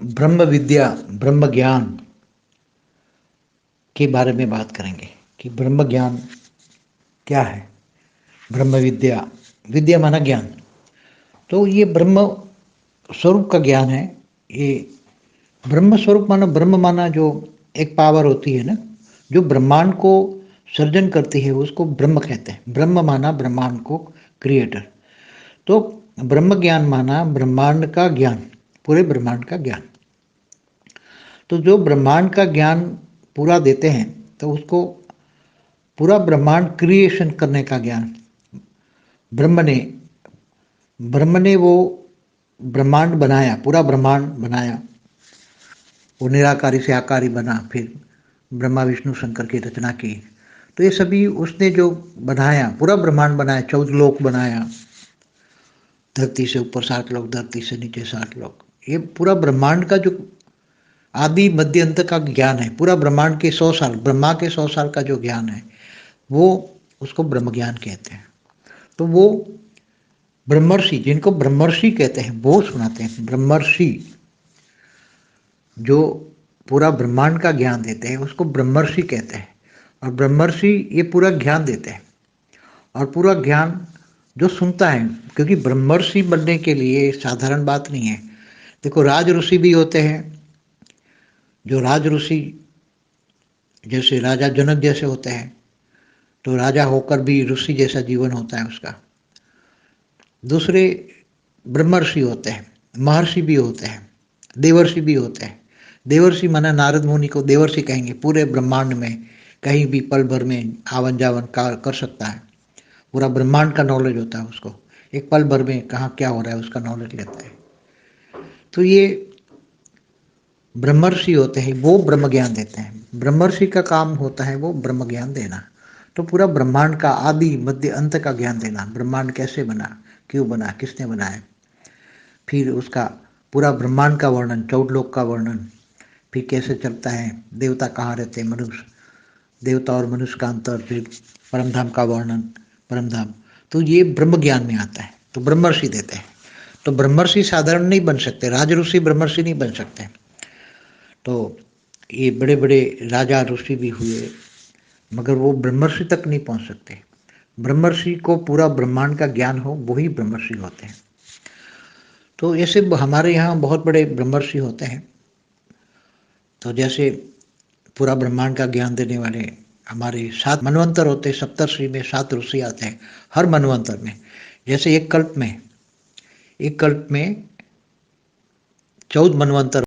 ब्रह्म विद्या, ब्रह्म ज्ञान के बारे में बात करेंगे कि ब्रह्म ज्ञान क्या है। ब्रह्म विद्या, विद्या माना ज्ञान, तो ये ब्रह्म स्वरूप का ज्ञान है। ये ब्रह्म स्वरूप माना, ब्रह्म माना जो एक पावर होती है ना, जो ब्रह्मांड को सर्जन करती है, उसको ब्रह्म कहते हैं। ब्रह्म माना ब्रह्मांड को क्रिएटर, तो ब्रह्म ज्ञान माना ब्रह्मांड का ज्ञान, पूरे ब्रह्मांड का ज्ञान। तो जो ब्रह्मांड का ज्ञान पूरा देते हैं तो उसको पूरा ब्रह्मांड क्रिएशन करने का ज्ञान ब्रह्म ने वो ब्रह्मांड बनाया, पूरा ब्रह्मांड बनाया। वो निराकारी से आकारी बना, फिर ब्रह्मा विष्णु शंकर की रचना की। तो ये सभी उसने जो बनाया, पूरा ब्रह्मांड बनाया, 14 लोक बनाया, धरती से ऊपर 7 लोक, धरती से नीचे 7 लोक। ये पूरा ब्रह्मांड का जो आदि मध्य अंत का ज्ञान है, पूरा ब्रह्मांड के 100 साल, ब्रह्मा के 100 साल का जो ज्ञान है, वो उसको ब्रह्म ज्ञान कहते हैं। तो वो ब्रह्मर्षि, जिनको ब्रह्मर्षि कहते हैं, वो सुनाते हैं। ब्रह्मर्षि जो पूरा ब्रह्मांड का ज्ञान देते हैं उसको ब्रह्मर्षि कहते हैं। और ब्रह्मर्षि ये पूरा ज्ञान देते हैं, और पूरा ज्ञान जो सुनता है, क्योंकि ब्रह्मर्षि बनने के लिए साधारण बात नहीं है। देखो, राज ऋषि भी होते हैं, जो राज ऋषि जैसे राजा जनक जैसे होते हैं, तो राजा होकर भी ऋषि जैसा जीवन होता है उसका। दूसरे ब्रह्मर्षि होते हैं, महर्षि भी होते हैं, देवर्षि भी होते हैं। देवर्षि माना नारद मुनि को देवर्षि कहेंगे। पूरे ब्रह्मांड में कहीं भी पल भर में आवन जावन कर सकता है, पूरा ब्रह्मांड का नॉलेज होता है उसको। एक पल भर में कहाँ क्या हो रहा है उसका नॉलेज लेता है। तो ये ब्रह्मर्षि होते हैं, वो ब्रह्म ज्ञान देते हैं। ब्रह्मर्षि का काम होता है वो ब्रह्म ज्ञान देना। तो पूरा ब्रह्मांड का आदि मध्य अंत का ज्ञान देना। ब्रह्मांड कैसे बना, क्यों बना, किसने बनाया, फिर उसका पूरा ब्रह्मांड का वर्णन, 14 लोक का वर्णन, फिर कैसे चलता है, देवता कहाँ रहते हैं, मनुष्य, देवता और मनुष्य का अंतर, फिर परमधाम का वर्णन, परमधाम। तो ये ब्रह्म ज्ञान में आता है, तो ब्रह्मर्षि देते हैं। तो ब्रह्मर्षि साधारण नहीं बन सकते, राज ऋषि ब्रह्मर्षि नहीं बन सकते। तो ये बड़े बड़े राजा ऋषि भी हुए, मगर वो ब्रह्मर्षि तक नहीं पहुंच सकते। ब्रह्मर्षि को पूरा ब्रह्मांड का ज्ञान हो, वही ब्रह्मर्षि होते हैं। तो ऐसे हमारे यहाँ बहुत बड़े ब्रह्मर्षि होते हैं। तो जैसे पूरा ब्रह्मांड का ज्ञान देने वाले हमारे 7 मनवंतर होते हैं। सप्तर्षि में 7 ऋषि आते हैं हर मनवंतर में। जैसे एक कल्प में 14 मनवंतर